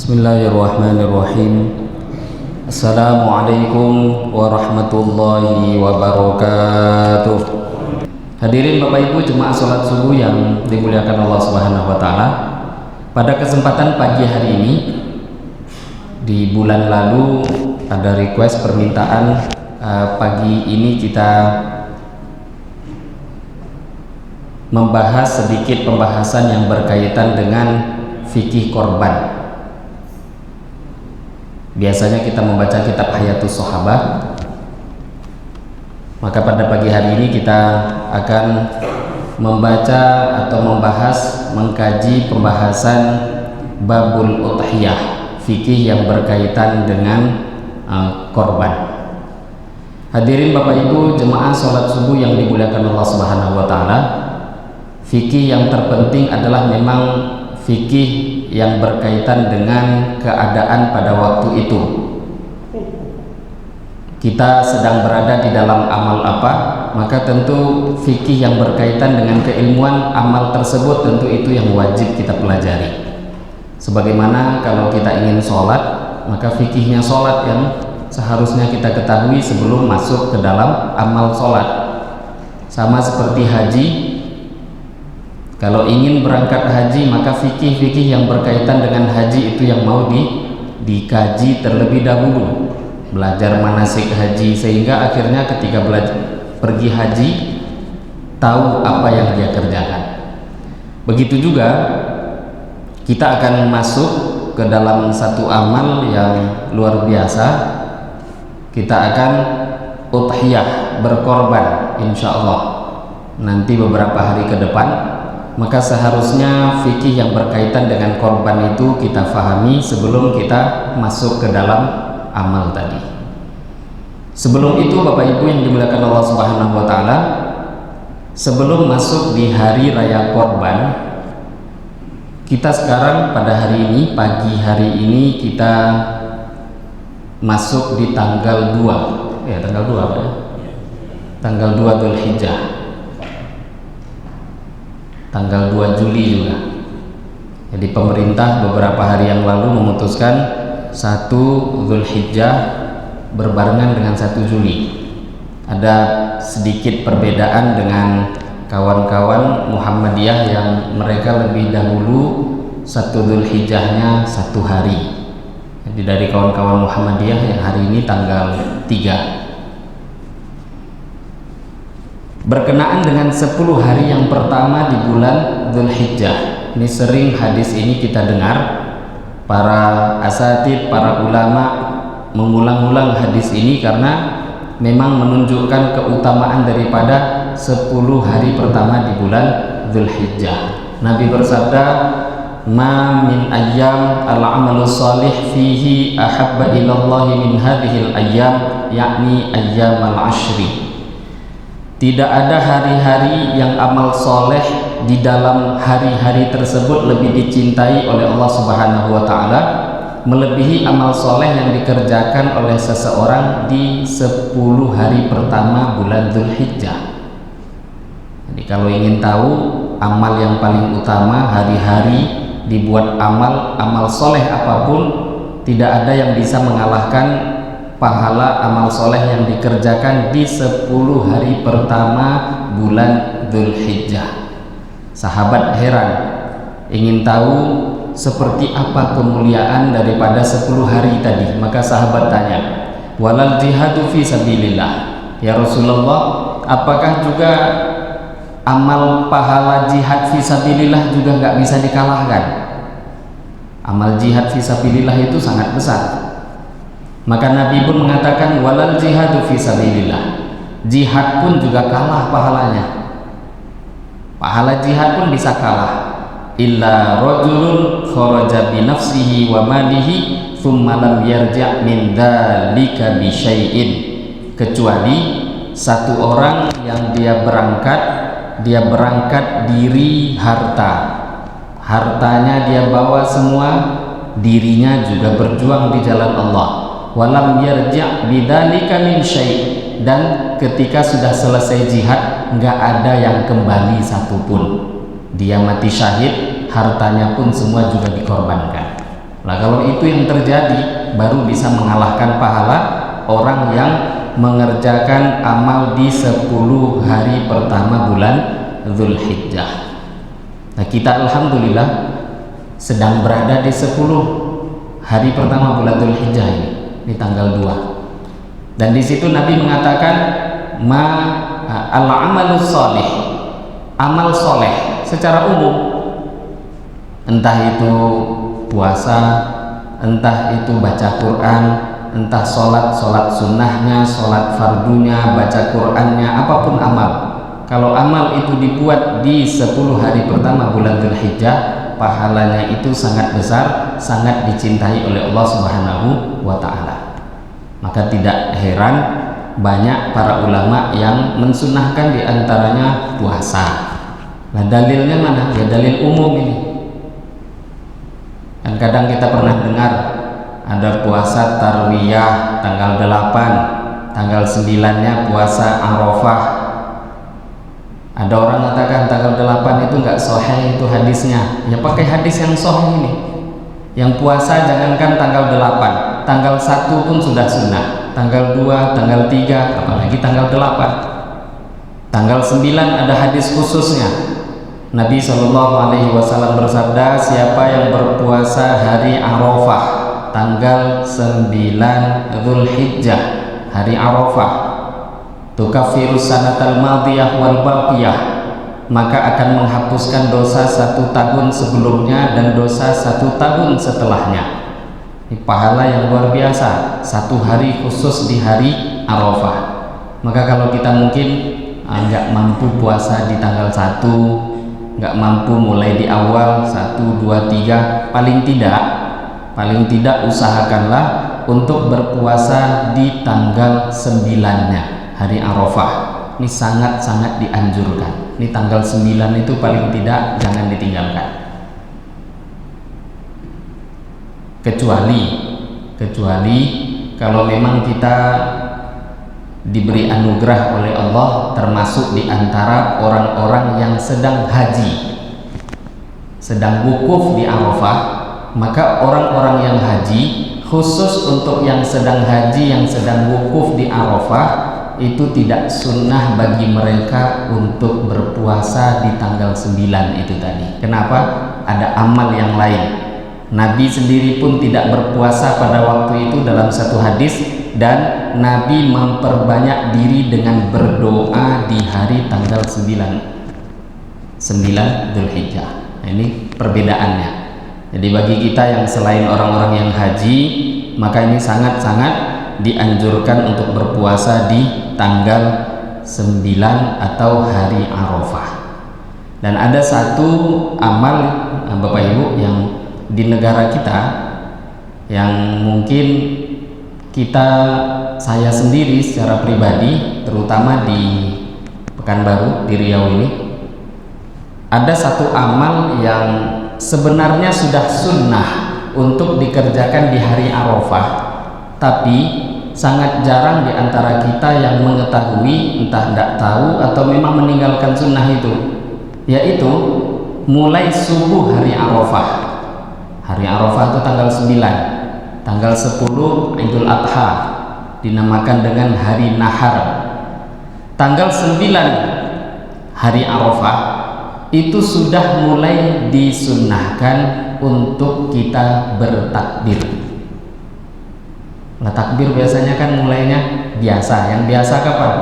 Bismillahirrahmanirrahim. Assalamualaikum warahmatullahi wabarakatuh. Hadirin Bapak Ibu jemaah sholat subuh yang dimuliakan Allah Subhanahu wa Ta'ala. Pada kesempatan pagi hari ini, di bulan lalu ada request permintaan pagi ini kita membahas sedikit pembahasan yang berkaitan dengan fikih korban. Biasanya kita membaca kitab Hayatus Sahabat, maka pada pagi hari ini kita akan membaca atau membahas, mengkaji pembahasan babul udhiyah, fikih yang berkaitan dengan korban. Hadirin Bapak Ibu jemaah sholat subuh yang dimuliakan Allah Subhanahu wa Ta'ala, fikih yang terpenting adalah memang fikih yang berkaitan dengan keadaan pada waktu itu. Kita sedang berada di dalam amal apa, maka tentu fikih yang berkaitan dengan keilmuan amal tersebut tentu itu yang wajib kita pelajari. Sebagaimana kalau kita ingin sholat, maka fikihnya sholat yang seharusnya kita ketahui sebelum masuk ke dalam amal sholat. Sama seperti haji, kalau ingin berangkat haji, maka fikih-fikih yang berkaitan dengan haji itu yang mau dikaji terlebih dahulu, belajar manasik haji, sehingga akhirnya ketika pergi haji tahu apa yang dia kerjakan. Begitu juga kita akan masuk ke dalam satu amal yang luar biasa. Kita akan udhiyah, berkorban, insya Allah nanti beberapa hari ke depan. Maka seharusnya fikih yang berkaitan dengan korban itu kita fahami sebelum kita masuk ke dalam amal tadi. Sebelum itu Bapak Ibu yang dimuliakan Allah Subhanahu wa Ta'ala, sebelum masuk di hari raya korban, kita sekarang pada hari ini, pagi hari ini kita masuk di tanggal 2 ya, tanggal 2 apa ya? Tanggal 2 Dzulhijjah, tanggal 2 Juli juga. Jadi pemerintah beberapa hari yang lalu memutuskan 1 Dzulhijjah berbarengan dengan 1 Juli. Ada sedikit perbedaan dengan kawan-kawan Muhammadiyah yang mereka lebih dahulu 1 Dzulhijjahnya 1 hari. Jadi dari kawan-kawan Muhammadiyah yang hari ini tanggal 3. Berkenaan dengan 10 hari yang pertama di bulan Dzulhijjah. Ini sering hadis ini kita dengar, para asatid, para ulama mengulang-ulang hadis ini karena memang menunjukkan keutamaan daripada 10 hari pertama di bulan Dzulhijjah. Nabi bersabda, "Ma min ayyam al-amalu shalih fihi ahabba ilallahi min hadhil ayyam, yakni ayyamal ashri." Tidak ada hari-hari yang amal soleh di dalam hari-hari tersebut lebih dicintai oleh Allah Subhanahu wa Ta'ala melebihi amal soleh yang dikerjakan oleh seseorang di 10 hari pertama bulan Dzulhijjah. Jadi kalau ingin tahu amal yang paling utama, hari-hari dibuat amal soleh apapun, tidak ada yang bisa mengalahkan pahala amal soleh yang dikerjakan di 10 hari pertama bulan Dzulhijjah. Sahabat heran, ingin tahu seperti apa kemuliaan daripada 10 hari tadi. Maka sahabat tanya, "Walal jihadu fi sabilillah." Ya Rasulullah, apakah juga amal pahala jihad fi sabilillah juga nggak bisa dikalahkan? Amal jihad fi sabilillah itu sangat besar. Maka Nabi pun mengatakan, "Walal jihadu fi sabilillah." Jihad pun juga kalah pahalanya. Pahala jihad pun bisa kalah. Illa rajulun kharaja bi nafsihi wa malihi thumma lam yarja' min dzalika bi syai'in. Kecuali satu orang yang dia berangkat diri harta. Hartanya dia bawa semua, dirinya juga berjuang di jalan Allah. Walam yarja' bidzalika min syai', dan ketika sudah selesai jihad nggak ada yang kembali satupun. Dia mati syahid, hartanya pun semua juga dikorbankan. Nah, kalau itu yang terjadi, baru bisa mengalahkan pahala orang yang mengerjakan amal di 10 hari pertama bulan Dzulhijjah. Nah, kita alhamdulillah sedang berada di 10 hari pertama bulan Dzulhijjah ini, di tanggal 2. Dan di situ Nabi mengatakan al-amalus sholih, amal soleh secara umum, entah itu puasa, entah itu baca Quran, entah sholat sunnahnya, sholat fardunya, baca Qurannya, apapun amal. Kalau amal itu dibuat di 10 hari pertama bulan Dzulhijjah, pahalanya itu sangat besar, sangat dicintai oleh Allah Subhanahu wa Ta'ala. Maka tidak heran banyak para ulama yang mensunahkan diantaranya puasa. Nah, dalilnya mana? Ya dalil umum ini. Dan kadang kita pernah dengar ada puasa tarwiyah tanggal 8, tanggal 9-nya puasa Arafah. Ada orang mengatakan tanggal 8 itu enggak sahih itu hadisnya. Ya pakai hadis yang sahih ini. Yang puasa jangankan tanggal 8, tanggal 1 pun sudah sunnah, tanggal 2, tanggal 3, apalagi tanggal 8. Tanggal 9 ada hadis khususnya. Nabi SAW bersabda, siapa yang berpuasa hari Arafah tanggal 9 Dzulhijjah, hari Arafah, tukafirus sanatal madiyah wal baqiyah, maka akan menghapuskan dosa 1 tahun sebelumnya dan dosa 1 tahun setelahnya. Ini pahala yang luar biasa, 1 hari khusus di hari Arafah. Maka kalau kita mungkin nggak mampu puasa di tanggal 1, nggak mampu mulai di awal 1, 2, 3, paling tidak usahakanlah untuk berpuasa di tanggal 9-nya hari Arafah. Ini sangat-sangat dianjurkan. Ini tanggal 9 itu paling tidak jangan ditinggalkan. Kecuali kalau memang kita diberi anugerah oleh Allah termasuk di antara orang-orang yang sedang haji, sedang wukuf di Arafah, maka orang-orang yang haji, khusus untuk yang sedang haji, yang sedang wukuf di Arafah, itu tidak sunnah bagi mereka untuk berpuasa di tanggal 9 itu tadi. Kenapa? Ada amal yang lain. Nabi sendiri pun tidak berpuasa pada waktu itu dalam satu hadis, dan Nabi memperbanyak diri dengan berdoa di hari tanggal 9 Dzulhijjah. Nah, ini perbedaannya. Jadi bagi kita yang selain orang-orang yang haji, maka ini sangat-sangat dianjurkan untuk berpuasa di tanggal 9 atau hari Arafah. Dan ada satu amal Bapak Ibu yang di negara kita yang mungkin saya sendiri secara pribadi, terutama di Pekanbaru, di Riau ini, ada satu amal yang sebenarnya sudah sunnah untuk dikerjakan di hari Arafah, tapi sangat jarang di antara kita yang mengetahui, entah tidak tahu atau memang meninggalkan sunnah itu, yaitu mulai subuh hari Arafah. Hari Arafah itu tanggal 9, tanggal 10 Idul Adha, dinamakan dengan hari Nahar. Tanggal 9 hari Arafah itu sudah mulai disunnahkan untuk kita bertakbir. Nah, takbir biasanya kan mulainya biasa. Yang biasa kapan?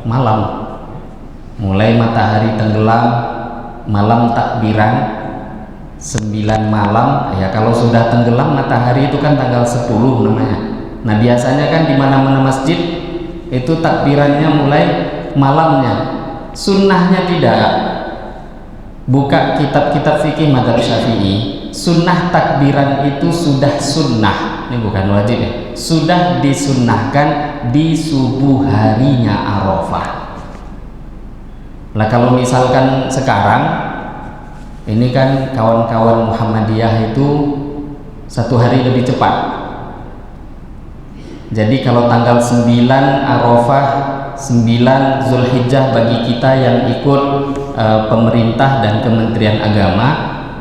Malam. Mulai matahari tenggelam, malam takbiran 9 malam. Ya, kalau sudah tenggelam matahari itu kan tanggal 10 namanya. Nah, biasanya kan di mana-mana masjid itu takbirannya mulai malamnya. Sunnahnya tidak. Buka kitab-kitab fikih mazhab Syafi'i, sunnah takbiran itu sudah sunnah. Ini bukan wajib ya. Sudah disunnahkan di subuh harinya Arafah. Nah, kalau misalkan sekarang ini kan kawan-kawan Muhammadiyah itu 1 hari lebih cepat. Jadi kalau tanggal 9 Arafah, 9 Dzulhijjah bagi kita yang ikut pemerintah dan Kementerian Agama,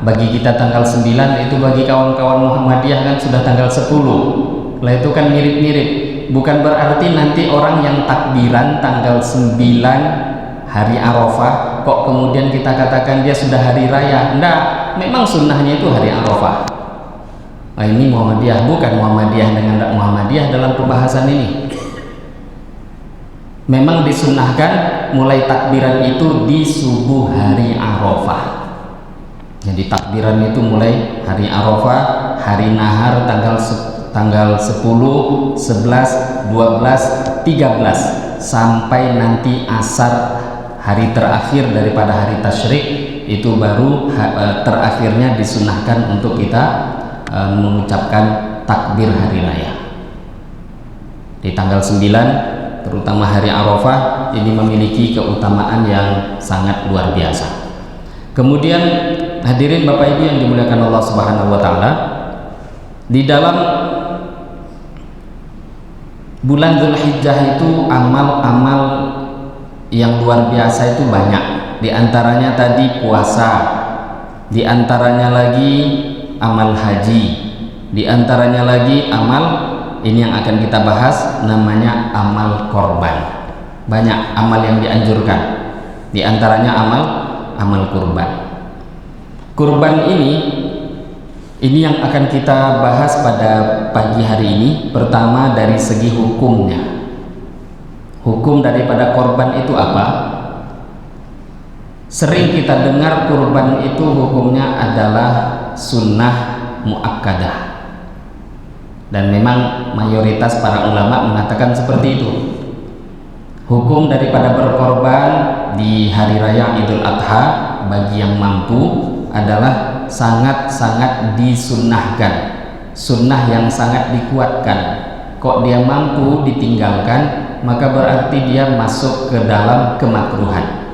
bagi kita tanggal 9, itu bagi kawan-kawan Muhammadiyah kan sudah tanggal 10. Lah itu kan mirip-mirip. Bukan berarti nanti orang yang takbiran tanggal 9 hari Arafah kok kemudian kita katakan dia sudah hari raya. Enggak, memang sunnahnya itu hari Arafah. Nah, ini Muhammadiyah, bukan Muhammadiyah dengan tidak Muhammadiyah dalam pembahasan ini. Memang disunnahkan mulai takbiran itu di subuh hari Arafah. Jadi takbiran itu mulai hari Arafah, hari nahar tanggal 10, 11, 12, 13 sampai nanti asar hari terakhir daripada hari tasyrik, itu baru terakhirnya disunahkan untuk kita mengucapkan takbir hari raya. Di tanggal 9 terutama hari Arafah ini memiliki keutamaan yang sangat luar biasa. Kemudian hadirin Bapak Ibu yang dimuliakan Allah Subhanahu wa taala, di dalam bulan Dzulhijjah itu amal-amal yang luar biasa itu banyak. Di antaranya tadi puasa, di antaranya lagi amal haji, di antaranya lagi amal ini yang akan kita bahas namanya amal korban. Banyak amal yang dianjurkan, di antaranya amal kurban. Kurban ini yang akan kita bahas pada pagi hari ini. Pertama dari segi hukumnya. Hukum daripada korban itu apa? Sering kita dengar kurban itu hukumnya adalah sunnah muakkadah, dan memang mayoritas para ulama mengatakan seperti itu. Hukum daripada berkorban di hari raya Idul Adha bagi yang mampu adalah sangat-sangat disunnahkan, sunnah yang sangat dikuatkan. Kok dia mampu ditinggalkan, maka berarti dia masuk ke dalam kemakruhan.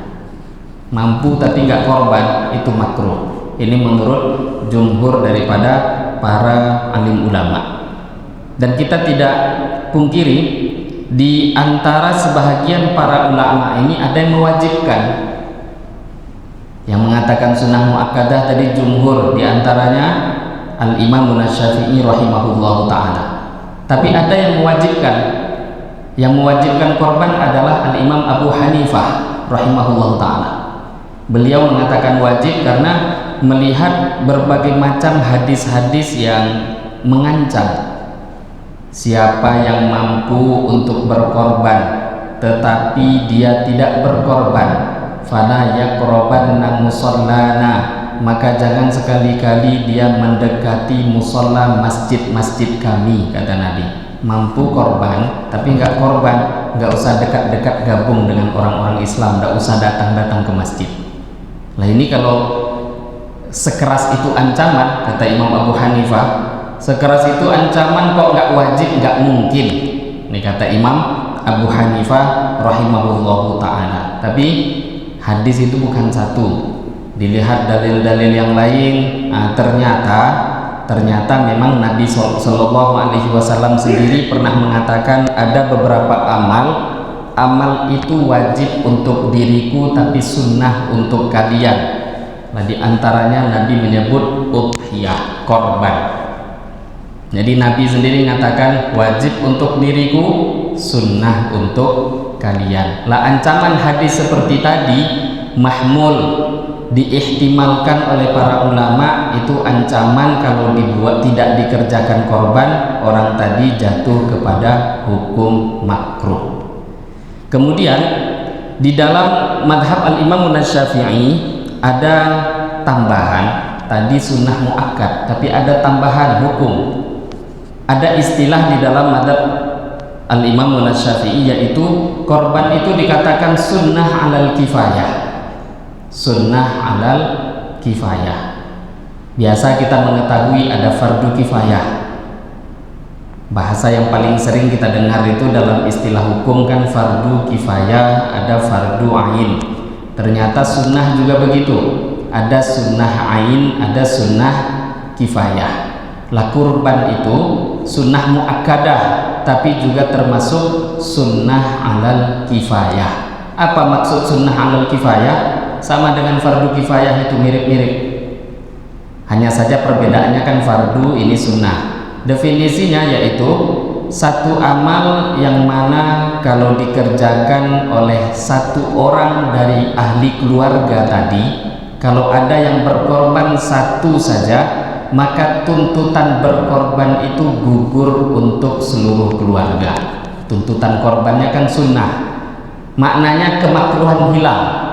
Mampu tapi nggak korban itu makruh. Ini menurut jumhur daripada para alim ulama. Dan kita tidak pungkiri di antara sebahagian para ulama ini ada yang mewajibkan, yang mengatakan sunnah muakkadah tadi jumhur, di antaranya Al-Imam Asy-Syafi'i rahimahullahu taala. Tapi ada yang mewajibkan. Yang mewajibkan korban adalah Al-Imam Abu Hanifah rahimahullahu taala. Beliau mengatakan wajib karena melihat berbagai macam hadis-hadis yang mengancam siapa yang mampu untuk berkorban tetapi dia tidak berkorban, fala yaqrabanna musallana, maka jangan sekali-kali dia mendekati musola masjid-masjid kami, kata Nabi. Mampu korban tapi nggak korban, nggak usah dekat-dekat gabung dengan orang-orang Islam, nggak usah datang-datang ke masjid. Nah ini kalau sekeras itu ancaman, kata Imam Abu Hanifah, sekeras itu ancaman kok nggak wajib, nggak mungkin. Ini kata Imam Abu Hanifah rahimahullahu ta'ala. Tapi hadis itu bukan satu, dilihat dalil-dalil yang lain. Nah, ternyata memang Nabi Shallallahu Alaihi Wasallam sendiri pernah mengatakan ada beberapa amal itu wajib untuk diriku tapi sunnah untuk kalian. Nah, di antaranya Nabi menyebut udhiyah, korban. Jadi Nabi sendiri mengatakan wajib untuk diriku, sunnah untuk kalian. Lah ancaman hadis seperti tadi mahmul, diihtimalkan oleh para ulama, itu ancaman kalau dibuat tidak dikerjakan korban, orang tadi jatuh kepada hukum makruh. Kemudian di dalam madhab Al-Imam Asy-Syafi'i ada tambahan, tadi sunnah muakkad, tapi ada tambahan hukum. Ada istilah di dalam madhab Al-Imam Asy-Syafi'i, yaitu korban itu dikatakan sunnah alal kifayah. Sunnah alal kifayah. Biasa kita mengetahui ada fardu kifayah. Bahasa yang paling sering kita dengar itu dalam istilah hukum kan fardu kifayah, ada fardu ain. Ternyata sunnah juga begitu, ada sunnah ain, ada sunnah kifayah. Lah kurban itu sunnah muakkadah tapi juga termasuk sunnah alal kifayah. Apa maksud sunnah alal kifayah? Sama dengan fardu kifayah, itu mirip-mirip. Hanya saja perbedaannya kan fardu, ini sunnah. Definisinya yaitu satu amal yang mana kalau dikerjakan oleh satu orang dari ahli keluarga tadi, kalau ada yang berkorban satu saja, maka tuntutan berkorban itu gugur untuk seluruh keluarga. Tuntutan korbannya kan sunnah, maknanya kemakruhan hilang.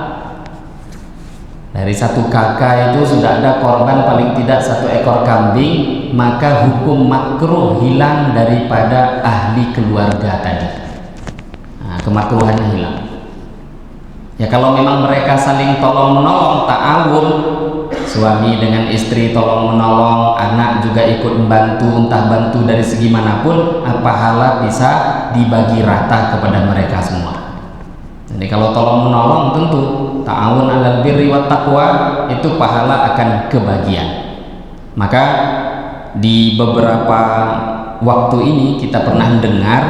Dari satu kakak itu sudah ada korban paling tidak 1 ekor kambing, maka hukum makruh hilang daripada ahli keluarga tadi. Nah, kemakruhannya hilang. Ya kalau memang mereka saling tolong menolong, ta'awun, suami dengan istri tolong menolong, anak juga ikut membantu, entah bantu dari segi manapun, pahala bisa dibagi rata kepada mereka semua. Jadi kalau tolong menolong tentu ta'awun 'alal birri wat taqwa, itu pahala akan kebagian. Maka di beberapa waktu ini kita pernah dengar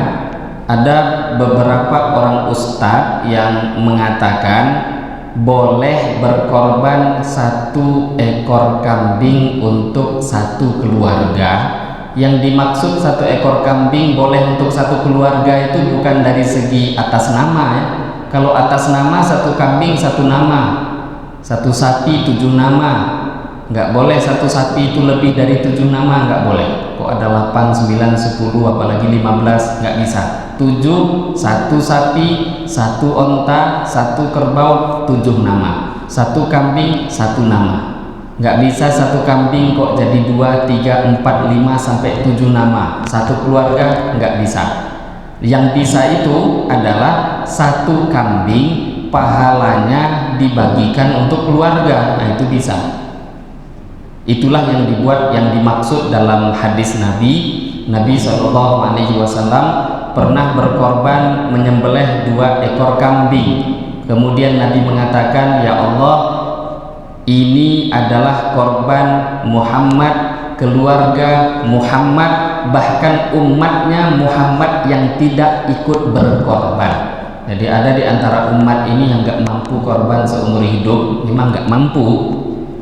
ada beberapa orang ustadz yang mengatakan boleh berkorban 1 ekor kambing untuk satu keluarga. Yang dimaksud 1 ekor kambing boleh untuk satu keluarga itu bukan dari segi atas nama ya. Kalau atas nama 1 kambing 1 nama, 1 sapi 7 nama, nggak boleh 1 sapi itu lebih dari 7 nama, nggak boleh. Kok ada 8, 9, 10, apalagi 15, nggak bisa. 7, 1 sapi, 1 onta, 1 kerbau, 7 nama. 1 kambing 1 nama. Nggak bisa 1 kambing kok jadi 2, 3, 4, 5 sampai 7 nama. 1 keluarga nggak bisa. Yang bisa itu adalah 1 kambing pahalanya dibagikan untuk keluarga. Nah itu bisa. Itulah yang dimaksud dalam hadis Nabi SAW pernah berkorban menyembelih 2 ekor kambing. Kemudian Nabi mengatakan, ya Allah, ini adalah korban Muhammad, keluarga Muhammad, bahkan umatnya Muhammad yang tidak ikut berkorban. Jadi ada di antara umat ini yang nggak mampu korban seumur hidup, memang nggak mampu.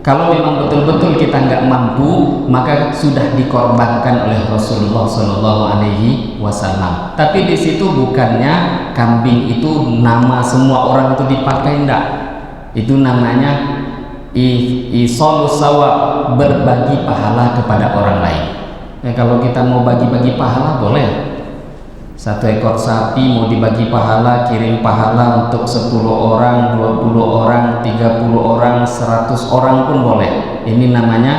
Kalau memang betul-betul kita nggak mampu, maka sudah dikorbankan oleh Rasulullah SAW. Tapi di situ bukannya kambing itu nama semua orang itu dipakai, enggak. Itu namanya isolus sawab, berbagi pahala kepada orang lain. Kalau kita mau bagi-bagi pahala boleh. 1 ekor sapi mau dibagi pahala, kirim pahala untuk 10 orang, 20 orang, 30 orang, 100 orang pun boleh. Ini namanya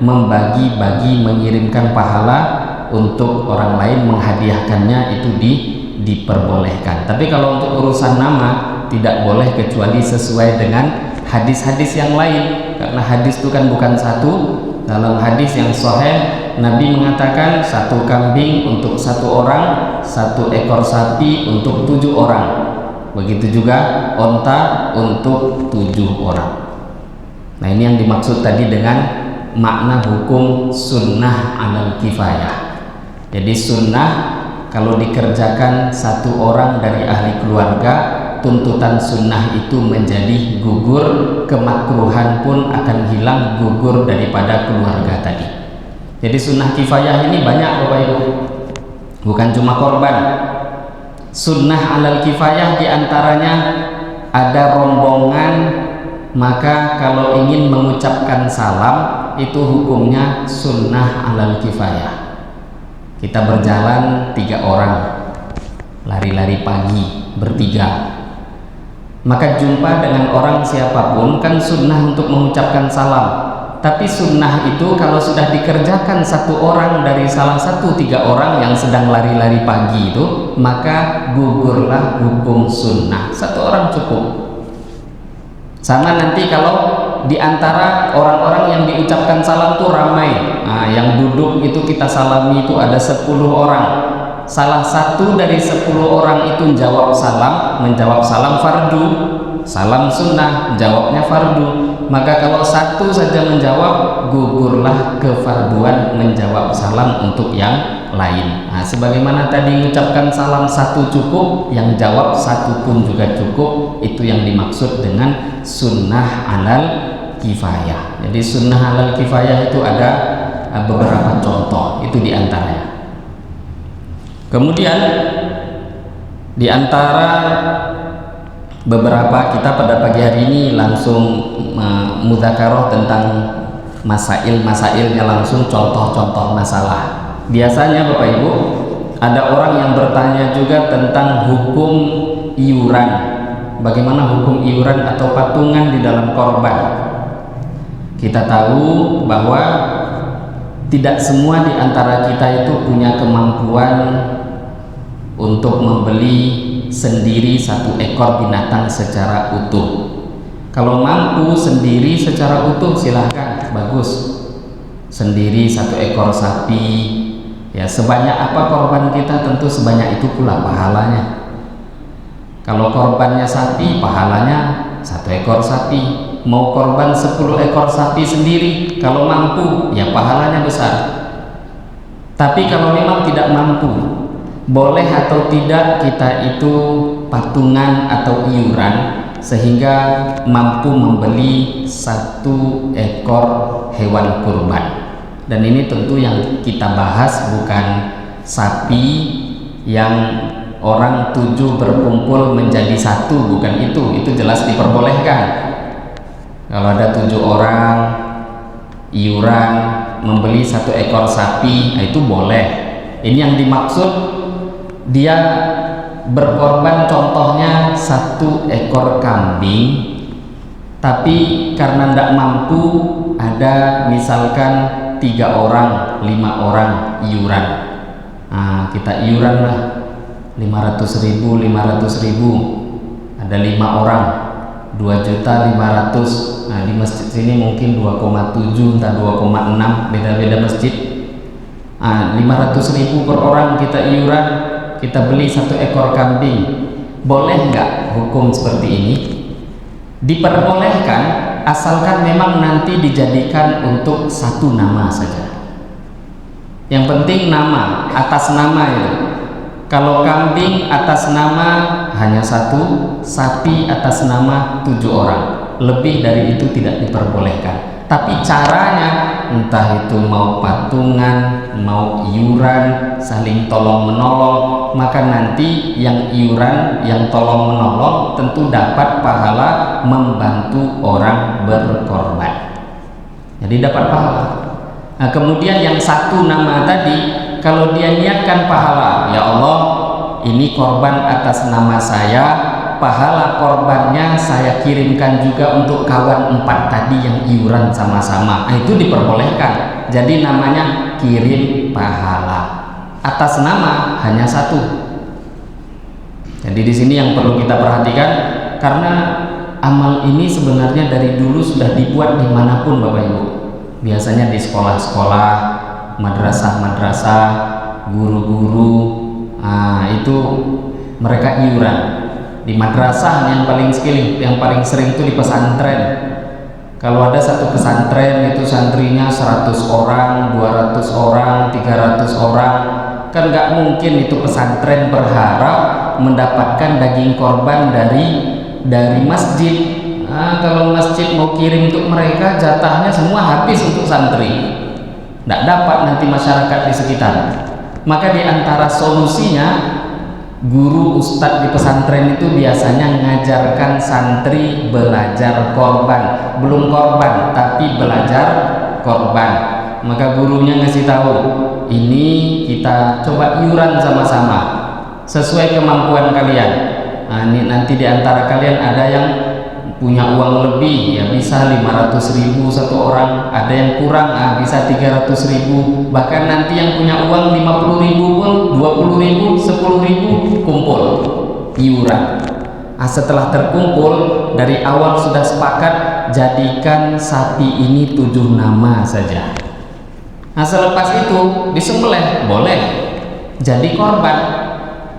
membagi-bagi, mengirimkan pahala untuk orang lain, menghadiahkannya, itu diperbolehkan. Tapi kalau untuk urusan nama tidak boleh kecuali sesuai dengan hadis-hadis yang lain, karena hadis itu kan bukan satu. Dalam hadis yang sahih Nabi mengatakan 1 kambing untuk 1 orang, 1 ekor sapi untuk 7 orang, begitu juga onta untuk 7 orang. Nah ini yang dimaksud tadi dengan makna hukum sunnah 'alal kifayah. Jadi sunnah kalau dikerjakan 1 orang dari ahli keluarga, tuntutan sunnah itu menjadi gugur, kemakruhan pun akan hilang, gugur daripada keluarga tadi. Jadi sunnah kifayah ini banyak Bapak Ibu, bukan cuma korban. Sunnah 'alal kifayah diantaranya ada rombongan, maka kalau ingin mengucapkan salam itu hukumnya sunnah 'alal kifayah. Kita berjalan 3 orang, lari-lari pagi bertiga, maka jumpa dengan orang siapapun kan sunnah untuk mengucapkan salam. Tapi sunnah itu kalau sudah dikerjakan 1 orang dari salah satu 3 orang yang sedang lari-lari pagi itu, maka gugurlah hukum sunnah. 1 orang cukup. Sama nanti kalau di antara orang-orang yang diucapkan salam itu ramai, nah, yang duduk itu kita salami itu ada 10 orang. Salah satu dari 10 orang itu menjawab salam fardu, salam sunnah, jawabnya fardu. Maka kalau 1 saja menjawab, gugurlah kefarduan menjawab salam untuk yang lain. Nah, sebagaimana tadi mengucapkan salam 1 cukup, yang jawab 1 pun juga cukup. Itu yang dimaksud dengan sunnah 'alal kifayah. Jadi sunnah alal kifayah itu ada beberapa contoh, itu diantaranya. Kemudian diantara beberapa kita pada pagi hari ini langsung mudzakarah tentang masailnya, langsung contoh-contoh masalah. Biasanya Bapak Ibu, ada orang yang bertanya juga tentang hukum iuran. Bagaimana hukum iuran atau patungan di dalam korban? Kita tahu bahwa tidak semua di antara kita itu punya kemampuan untuk membeli sendiri satu ekor binatang secara utuh. Kalau mampu sendiri secara utuh silahkan, bagus. Sendiri satu ekor sapi, ya sebanyak apa korban kita tentu sebanyak itu pula pahalanya. Kalau korbannya sapi, pahalanya satu ekor sapi. Mau korban 10 ekor sapi sendiri, kalau mampu ya pahalanya besar. Tapi kalau memang tidak mampu, boleh atau tidak kita itu patungan atau iuran sehingga mampu membeli satu ekor hewan kurban. Dan ini tentu yang kita bahas bukan sapi yang orang 7 berkumpul menjadi satu, bukan itu jelas diperbolehkan. Kalau ada 7 orang iuran membeli satu ekor sapi, nah itu boleh. Ini yang dimaksud dia berkorban, contohnya satu ekor kambing, tapi karena tidak mampu, ada misalkan 3 orang, 5 orang iuran. Nah, kita iuran lah 500.000, ada 5 orang 2.500.000. Nah, di masjid sini mungkin 2,7 entah 2,6, beda-beda masjid. 500.000 per orang kita iuran, kita beli satu ekor kambing. Boleh nggak hukum seperti ini? Diperbolehkan asalkan memang nanti dijadikan untuk satu nama saja. Yang penting nama, atas nama itu. Kalau kambing atas nama hanya satu, sapi atas nama 7 orang. Lebih dari itu tidak diperbolehkan. Tapi caranya, entah itu mau patungan, mau iuran, saling tolong menolong, maka nanti yang iuran, yang tolong menolong tentu dapat pahala membantu orang berkorban. Jadi dapat pahala. Nah, kemudian yang satu nama tadi, kalau dia niatkan pahala, ya Allah, ini korban atas nama saya, pahala korbannya saya kirimkan juga untuk kawan 4 tadi yang iuran sama-sama. Nah, itu diperbolehkan. Jadi namanya kirim pahala. Atas nama hanya satu. Jadi di sini yang perlu kita perhatikan, karena amal ini sebenarnya dari dulu sudah dibuat dimanapun Bapak Ibu. Biasanya di sekolah-sekolah, madrasah-madrasah, guru-guru, itu mereka iuran. Di madrasah yang paling sering itu di pesantren. Kalau ada satu pesantren itu santrinya 100 orang, 200 orang, 300 orang, kan nggak mungkin itu pesantren berharap mendapatkan daging korban dari masjid. Kalau masjid mau kirim untuk mereka, jatahnya semua habis untuk santri, nggak dapat nanti masyarakat di sekitar. Maka di antara solusinya, guru ustadz di pesantren itu biasanya mengajarkan santri belajar korban, belum korban tapi belajar korban. Maka gurunya ngasih tahu, ini kita coba iuran sama-sama sesuai kemampuan kalian. Ini nanti di antara kalian ada yang punya uang lebih, ya bisa 500.000 satu orang, ada yang kurang, bisa 300.000, bahkan nanti yang punya uang 50.000 pun 20.000, 10.000 kumpul iuran. Setelah terkumpul, dari awal sudah sepakat jadikan sapi ini 7 nama saja. Selepas itu disembelih, boleh jadi korban.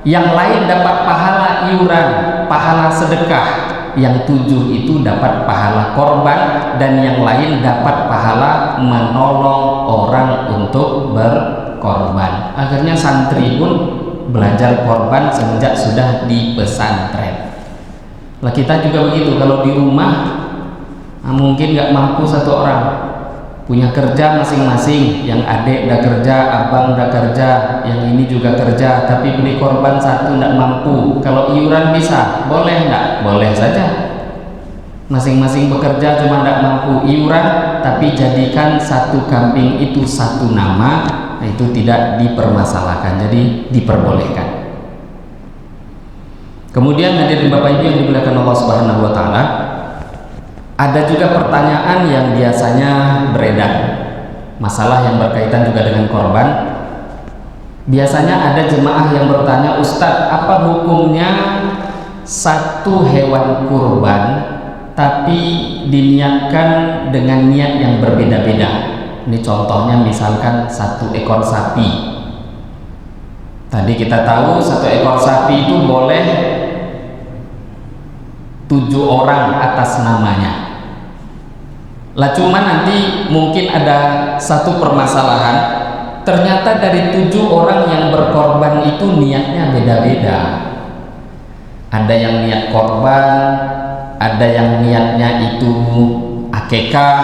Yang lain dapat pahala iuran, pahala sedekah. Yang 7 itu dapat pahala korban, dan yang lain dapat pahala menolong orang untuk berkorban. Akhirnya santri pun belajar korban semenjak sudah di pesantren. Lah kita juga begitu, kalau di rumah Nah, mungkin nggak mampu satu orang, punya kerja masing-masing, yang adik udah kerja, abang udah kerja, yang ini juga kerja, tapi beli korban satu nggak mampu. Kalau iuran bisa, boleh nggak? Boleh saja. Masing-masing bekerja cuma nggak mampu iuran, tapi jadikan satu kambing itu satu nama, nah itu tidak dipermasalahkan, jadi diperbolehkan. Kemudian hadirin Bapak Ibu yang dimuliakan Allah Subhanahu wa taala, ada juga pertanyaan yang biasanya beredar, masalah yang berkaitan juga dengan korban. Biasanya ada jemaah yang bertanya, Ustadz, apa hukumnya satu hewan kurban tapi diniatkan dengan niat yang berbeda-beda? Ini contohnya misalkan satu ekor sapi. Tadi kita tahu satu ekor sapi itu boleh 7 orang atas namanya. Lah cuma nanti mungkin ada satu permasalahan, ternyata dari 7 orang yang berkorban itu niatnya beda-beda. Ada yang niat korban, ada yang niatnya itu akikah,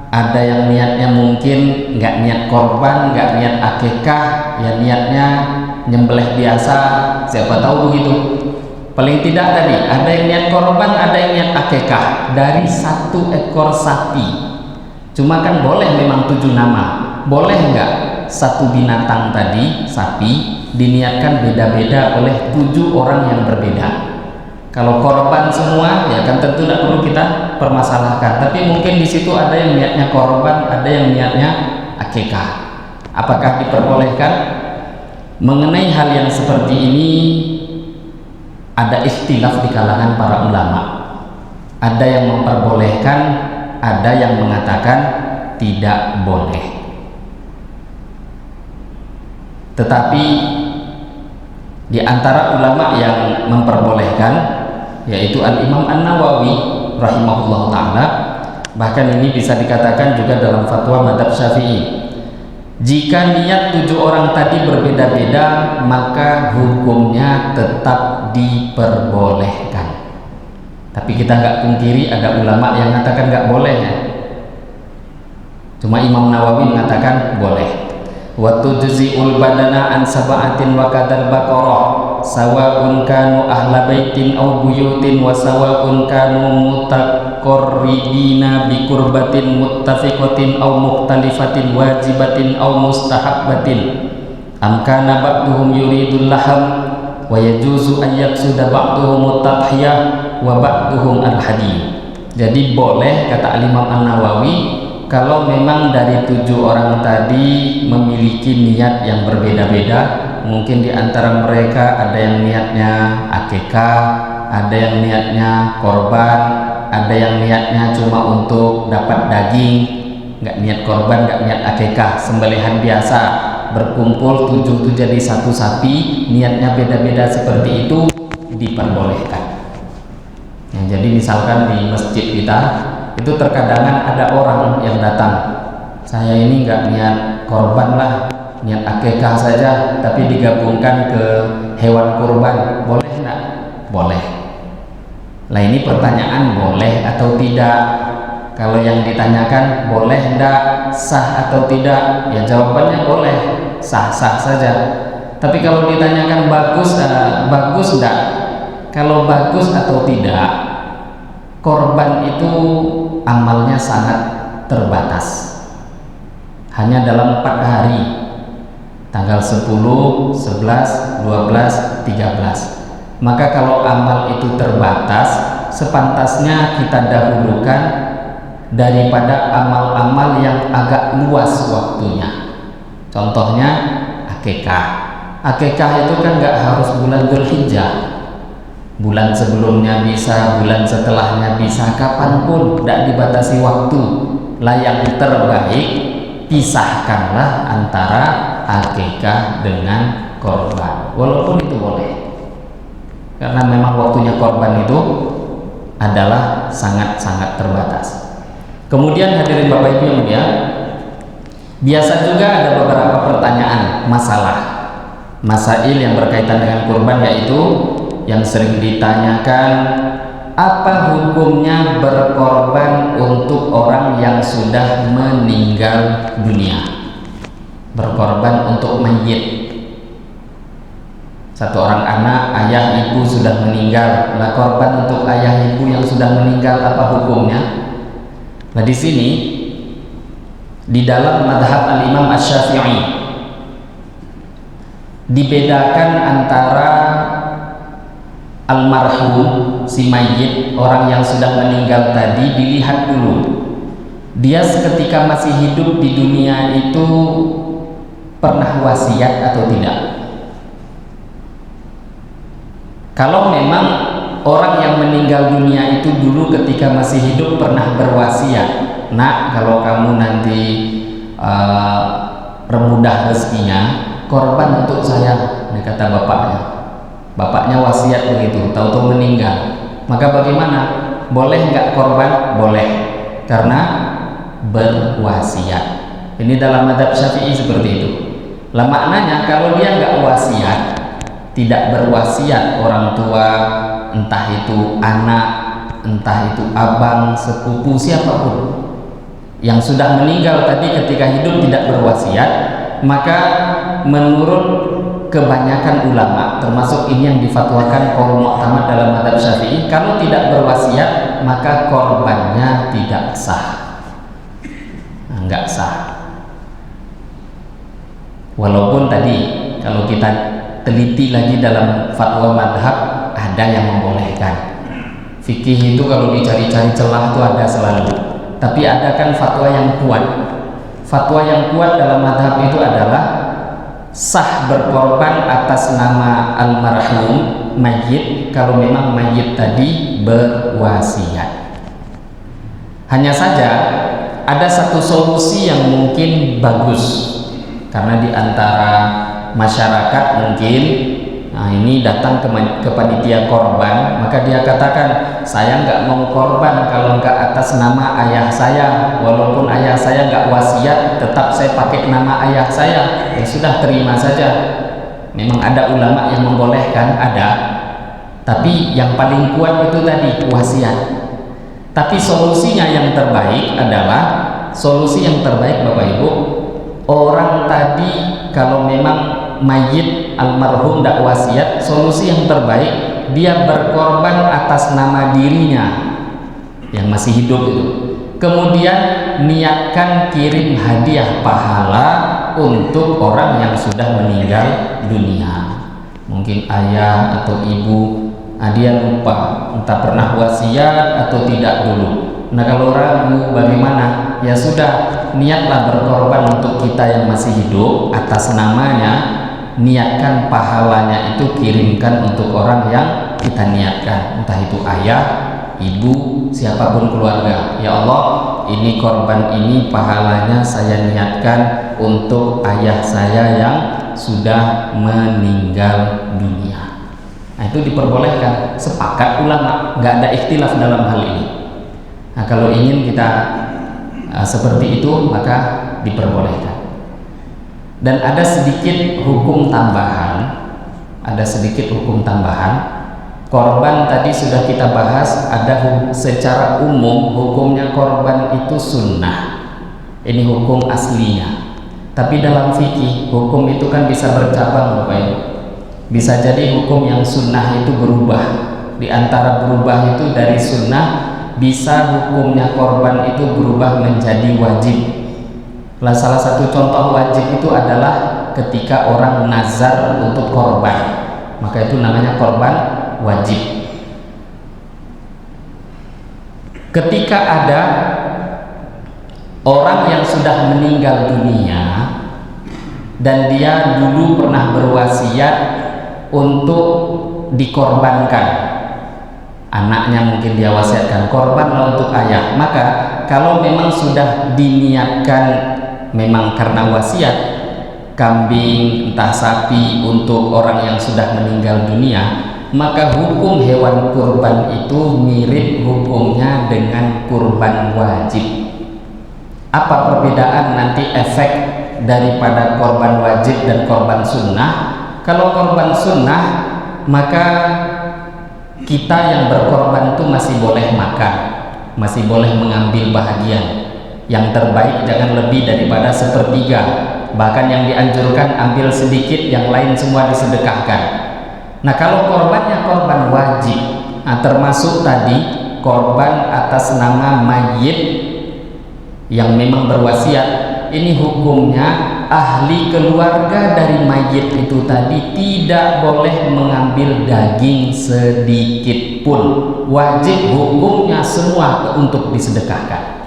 ada yang niatnya mungkin nggak niat korban, nggak niat akikah, ya niatnya nyembelih biasa, siapa tahu begitu. Paling tidak tadi ada yang niat korban, ada yang niat akikah dari satu ekor sapi. Cuma kan boleh memang 7 nama. Boleh nggak satu binatang tadi, sapi, diniatkan beda-beda oleh 7 orang yang berbeda? Kalau korban semua ya kan tentu tidak perlu kita permasalahkan. Tapi mungkin di situ ada yang niatnya korban, ada yang niatnya akikah. Apakah diperbolehkan? Mengenai hal yang seperti ini ada ikhtilaf di kalangan para ulama. Ada yang memperbolehkan, ada yang mengatakan tidak boleh. Tetapi di antara ulama yang memperbolehkan yaitu Al-Imam An-Nawawi rahimahullah ta'ala, bahkan ini bisa dikatakan juga dalam fatwa mazhab Syafi'i, jika niat 7 orang tadi berbeda-beda maka hukumnya tetap diperbolehkan. Tapi kita nggak pungkiri ada ulama yang mengatakan nggak boleh ya. Cuma Imam Nawawi mengatakan boleh. Wa tujzi'ul badana an sab'atin wa kadal baqarah sawa'un kanu ahla baitin aw buyutin wa sawa'un kanu mutaqarribina bi qurbatin muttafiqatin aw mukhtalifatin wajibatin aw mustahabbatin am kana ba'duhum yuridul laham wa yajuzu an yaqsuda ba'duhum at-tadhiyah wa ba'duhum al-hadi. Jadi boleh kata Imam An-Nawawi kalau memang dari 7 orang tadi memiliki niat yang berbeda-beda. Mungkin di antara mereka ada yang niatnya akikah, ada yang niatnya korban, ada yang niatnya cuma untuk dapat daging, nggak niat korban, nggak niat akikah, sembelihan biasa. Berkumpul 7 itu jadi satu sapi, niatnya beda-beda seperti itu, diperbolehkan. Yang jadi misalkan di masjid kita itu terkadang ada orang yang datang, saya ini nggak niat korban lah, niat akikah saja, tapi digabungkan ke hewan kurban, boleh nggak? Boleh. Lah ini pertanyaan boleh atau tidak. Kalau yang ditanyakan boleh nggak, sah atau tidak, ya jawabannya boleh, sah-sah saja. Tapi kalau ditanyakan bagus nggak, kalau bagus atau tidak, korban itu amalnya sangat terbatas, hanya dalam 4 hari, tanggal 10, 11, 12, 13. Maka kalau amal itu terbatas, sepantasnya kita dahulukan daripada amal-amal yang agak luas waktunya. Contohnya akikah. Akikah itu kan nggak harus bulan Dzulhijjah, bulan sebelumnya bisa, bulan setelahnya bisa, kapanpun, tidak dibatasi waktu. Lah yang terbaik pisahkanlah antara akikah dengan korban, walaupun itu boleh, karena memang waktunya korban itu adalah sangat-sangat terbatas. Kemudian hadirin Bapak Ibu yang mulia, biasa juga ada beberapa pertanyaan masail yang berkaitan dengan kurban, yaitu yang sering ditanyakan, apa hukumnya berkorban untuk orang yang sudah meninggal dunia? Berkorban untuk mayit. Satu orang anak, ayah, ibu sudah meninggal. Nah, korban untuk ayah, ibu yang sudah meninggal apa hukumnya? Nah, di sini di dalam madhab al-Imam Asy-Syafi'i dibedakan antara almarhum, si mayit, orang yang sudah meninggal tadi, dilihat dulu dia ketika masih hidup di dunia itu pernah wasiat atau tidak. Kalau memang orang yang meninggal dunia itu dulu ketika masih hidup pernah berwasiat, nak, kalau kamu nanti remudah rezekinya, korban untuk saya, ini kata bapaknya. Bapaknya wasiat begitu, tahu-tahu meninggal, maka bagaimana? Boleh nggak korban? Boleh, karena berwasiat. Ini dalam mazhab Syafi'i seperti itu. Lah maknanya kalau dia nggak wasiat, tidak berwasiat, orang tua, entah itu anak, entah itu abang, sepupu, siapapun yang sudah meninggal tadi ketika hidup tidak berwasiat, maka menurut kebanyakan ulama, termasuk ini yang difatwakan qaul mu'tamad dalam mazhab Syafi'i, kalau tidak berwasiat maka korbannya tidak sah. Enggak sah. Walaupun tadi kalau kita teliti lagi dalam fatwa madhab ada yang membolehkan. Fikih itu kalau dicari-cari celah itu ada selalu. Tapi ada kan fatwa yang kuat. Fatwa yang kuat dalam madhab itu adalah sah berkorban atas nama almarhum mayit kalau memang mayit tadi berwasiat. Hanya saja ada satu solusi yang mungkin bagus, karena di antara masyarakat mungkin ini datang ke panitia korban, maka dia katakan, saya nggak mau korban kalau nggak atas nama ayah saya, walaupun ayah saya nggak wasiat, tetap saya pakai nama ayah saya. Ya sudah, terima saja. Memang ada ulama yang membolehkan, ada, tapi yang paling kuat itu tadi wasiat. Tapi solusinya yang terbaik adalah, solusi yang terbaik Bapak Ibu, orang tadi kalau memang mayit almarhum tidak wasiat, solusi yang terbaik dia berkorban atas nama dirinya yang masih hidup itu, kemudian niatkan kirim hadiah pahala untuk orang yang sudah meninggal dunia, mungkin ayah atau ibu. Dia lupa entah pernah wasiat atau tidak dulu. Nah, kalau ragu bagaimana? Ya sudah, niatlah berkorban untuk kita yang masih hidup atas namanya, niatkan pahalanya itu kirimkan untuk orang yang kita niatkan, entah itu ayah, ibu, siapapun keluarga. Ya Allah, ini korban ini pahalanya saya niatkan untuk ayah saya yang sudah meninggal dunia. Nah, itu diperbolehkan, sepakat ulama, nggak ada ikhtilaf dalam hal ini. Nah, kalau ingin kita seperti itu maka diperbolehkan. Dan ada sedikit hukum tambahan, korban tadi sudah kita bahas, ada secara umum hukumnya korban itu sunnah, ini hukum aslinya. Tapi dalam fikih hukum itu kan bisa bercabang Bapak Ibu. Bisa jadi hukum yang sunnah itu berubah. Di antara berubah itu dari sunnah, bisa hukumnya korban itu berubah menjadi wajib. Lah, salah satu contoh wajib itu adalah ketika orang nazar untuk korban, maka itu namanya korban wajib. Ketika ada orang yang sudah meninggal dunia dan dia dulu pernah berwasiat untuk dikorbankan, anaknya mungkin dia wasiatkan, korbanlah untuk ayah, maka kalau memang sudah diniatkan memang karena wasiat, kambing entah sapi untuk orang yang sudah meninggal dunia, maka hukum hewan kurban itu mirip hukumnya dengan kurban wajib. Apa perbedaan nanti efek daripada korban wajib dan korban sunnah? Kalau korban sunnah maka kita yang berkorban itu masih boleh makan, masih boleh mengambil bahagian. Yang terbaik jangan lebih daripada sepertiga, bahkan yang dianjurkan ambil sedikit, yang lain semua disedekahkan. Nah kalau korbannya korban wajib, nah termasuk tadi korban atas nama mayit yang memang berwasiat, ini hukumnya ahli keluarga dari mayit itu tadi tidak boleh mengambil daging sedikit pun, wajib hukumnya semua untuk disedekahkan.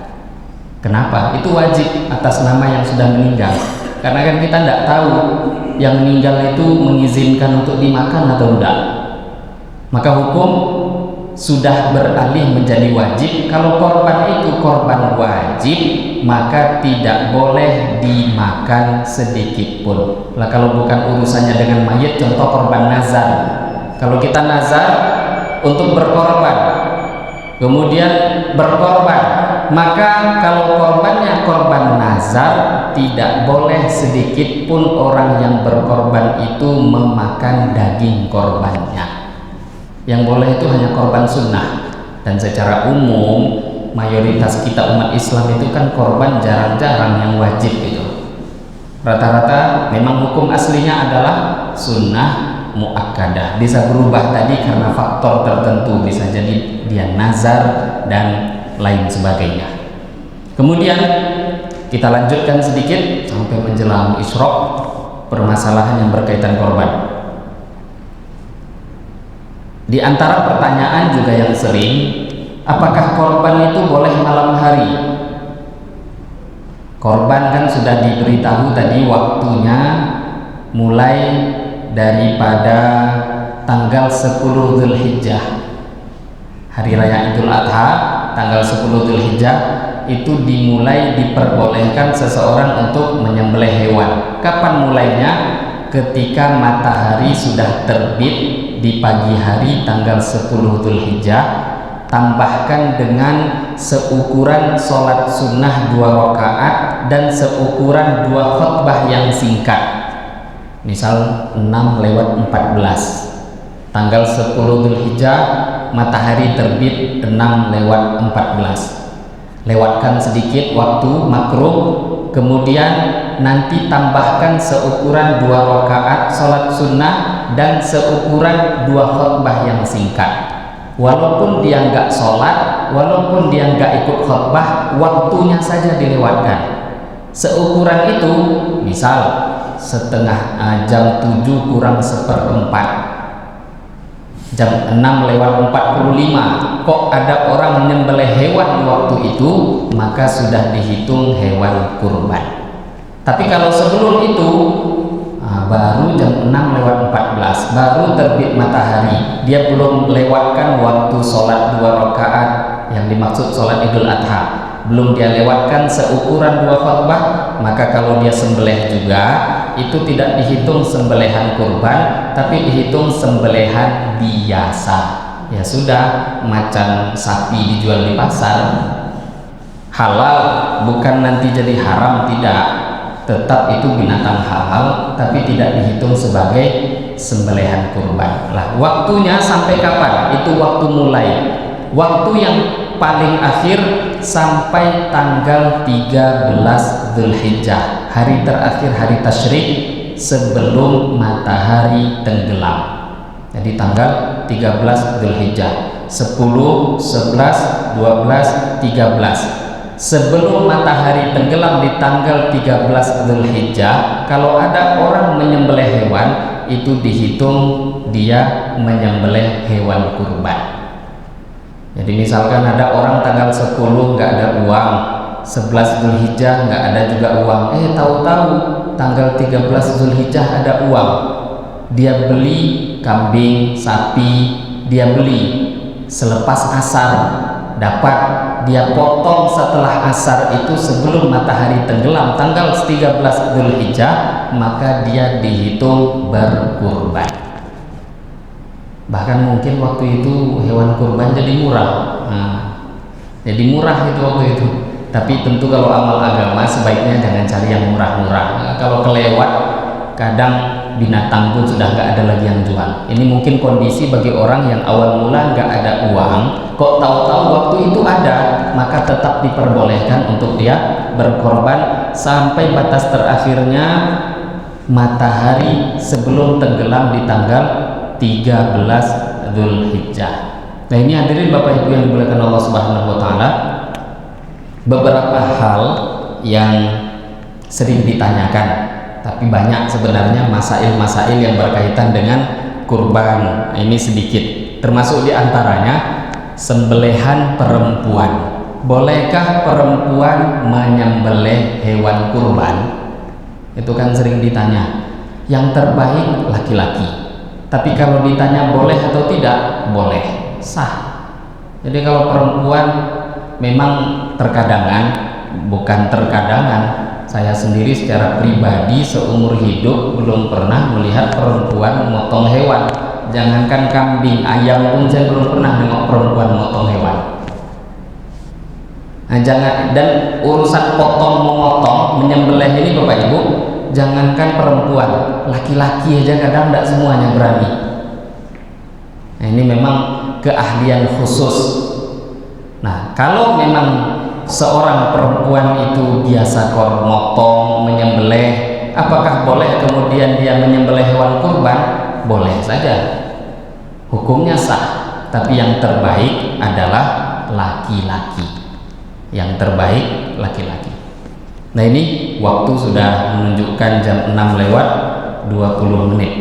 Kenapa? Itu wajib atas nama yang sudah meninggal, karena kan kita tidak tahu yang meninggal itu mengizinkan untuk dimakan atau tidak. Maka hukum sudah beralih menjadi wajib. Kalau korban itu korban wajib, maka tidak boleh dimakan sedikit pun. Lah kalau bukan urusannya dengan mayit, contoh korban nazar. Kalau kita nazar untuk berkorban, kemudian berkorban, maka kalau korbannya korban nazar, tidak boleh sedikit pun orang yang berkorban itu memakan daging korbannya. Yang boleh itu hanya korban sunnah, dan secara umum mayoritas kita umat Islam itu kan korban jarang-jarang yang wajib itu. Rata-rata memang hukum aslinya adalah sunnah muakkadah, bisa berubah tadi karena faktor tertentu, bisa jadi dia nazar dan lain sebagainya. Kemudian kita lanjutkan sedikit sampai menjelang Isyraq, permasalahan yang berkaitan korban. Di antara pertanyaan juga yang sering, apakah korban itu boleh malam hari? Korban kan sudah diberitahu tadi waktunya mulai daripada tanggal 10 Dzulhijjah, hari raya Idul Adha, tanggal 10 Dzulhijjah itu dimulai diperbolehkan seseorang untuk menyembelih hewan. Kapan mulainya? Ketika matahari sudah terbit di pagi hari tanggal 10 Dzulhijjah, tambahkan dengan seukuran sholat sunnah 2 rakaat dan seukuran 2 khutbah yang singkat. Misal 6:14, tanggal 10 Dzulhijjah, matahari terbit 6:14. Lewatkan sedikit waktu makruh, kemudian nanti tambahkan seukuran 2 rakaat sholat sunnah dan seukuran 2 khutbah yang singkat. Walaupun dia nggak sholat, walaupun dia nggak ikut khutbah, waktunya saja dilewatkan. Seukuran itu misal setengah jam 7 kurang 1/4, jam 6:45, kok ada orang menyembelih hewan waktu itu, maka sudah dihitung hewan kurban. Tapi kalau sebelum itu baru jam 6:14, baru terbit matahari, dia belum lewatkan waktu sholat 2 rakaat yang dimaksud sholat Idul Adha, belum dia lewatkan seukuran 2 khutbah, maka kalau dia sembelih juga itu tidak dihitung sembelihan kurban, tapi dihitung sembelihan biasa. Ya sudah, macan sapi dijual di pasar, halal, bukan nanti jadi haram, tidak, tetap itu binatang halal, tapi tidak dihitung sebagai sembelihan kurban. Lah waktunya sampai kapan? Itu waktu mulai, waktu yang paling akhir sampai tanggal 13 Dzulhijjah, hari terakhir hari tasyrik sebelum matahari tenggelam. Jadi tanggal 13 Dzulhijjah, 10, 11, 12, 13. Sebelum matahari tenggelam di tanggal 13 Dzulhijjah, kalau ada orang menyembelih hewan, itu dihitung dia menyembelih hewan kurban. Jadi misalkan ada orang tanggal 10 nggak ada uang, 11 Dzulhijjah nggak ada juga uang, tahu-tahu tanggal 13 Dzulhijjah ada uang, dia beli kambing, sapi, dia beli selepas asar, dapat dia potong setelah asar itu sebelum matahari tenggelam tanggal 13 Dzulhijjah, maka dia dihitung berkurban. Bahkan mungkin waktu itu hewan kurban jadi murah. Jadi murah itu waktu itu. Tapi tentu kalau amal agama sebaiknya jangan cari yang murah-murah. Kalau kelewat, kadang binatang pun sudah nggak ada lagi yang jual. Ini mungkin kondisi bagi orang yang awal mula nggak ada uang, kok tahu-tahu waktu itu ada, maka tetap diperbolehkan untuk dia berkorban sampai batas terakhirnya matahari sebelum tenggelam di tanggal 13 Dzulhijjah. Nah, ini hadirin Bapak Ibu yang dimuliakan Allah Subhanahu wa taala, beberapa hal yang sering ditanyakan, tapi banyak sebenarnya masail-masail yang berkaitan dengan kurban. Ini sedikit, termasuk diantaranya sembelihan perempuan. Bolehkah perempuan menyembelih hewan kurban? Itu kan sering ditanya. Yang terbaik laki-laki, tapi kalau ditanya boleh atau tidak, boleh, sah. Jadi kalau perempuan memang terkadangan, bukan terkadangan, saya sendiri secara pribadi seumur hidup belum pernah melihat perempuan motong hewan. Jangankan kambing, ayam pun saya belum pernah nengok perempuan motong hewan. Nah, dan urusan potong memotong menyembelih ini Bapak Ibu, jangankan perempuan, laki-laki aja kadang tidak semuanya berani. Nah, ini memang keahlian khusus. Nah, kalau memang seorang perempuan itu biasa motong, menyembelih, apakah boleh kemudian dia menyembelih hewan kurban? Boleh saja, hukumnya sah, tapi yang terbaik adalah laki-laki. Yang terbaik laki-laki. Nah, ini waktu sudah menunjukkan jam 6 lewat 20 menit.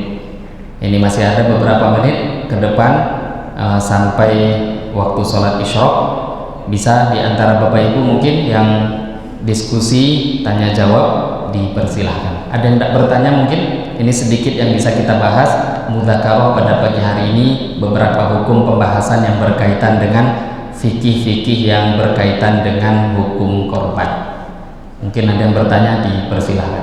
Ini masih ada beberapa menit ke depan sampai waktu sholat isyraq. Bisa di antara Bapak Ibu mungkin yang diskusi tanya jawab dipersilahkan. Ada yang tidak bertanya mungkin? Ini sedikit yang bisa kita bahas mudzakarah pada pagi hari ini, beberapa hukum pembahasan yang berkaitan dengan fikih-fikih yang berkaitan dengan hukum korban. Mungkin ada yang bertanya, dipersilahkan.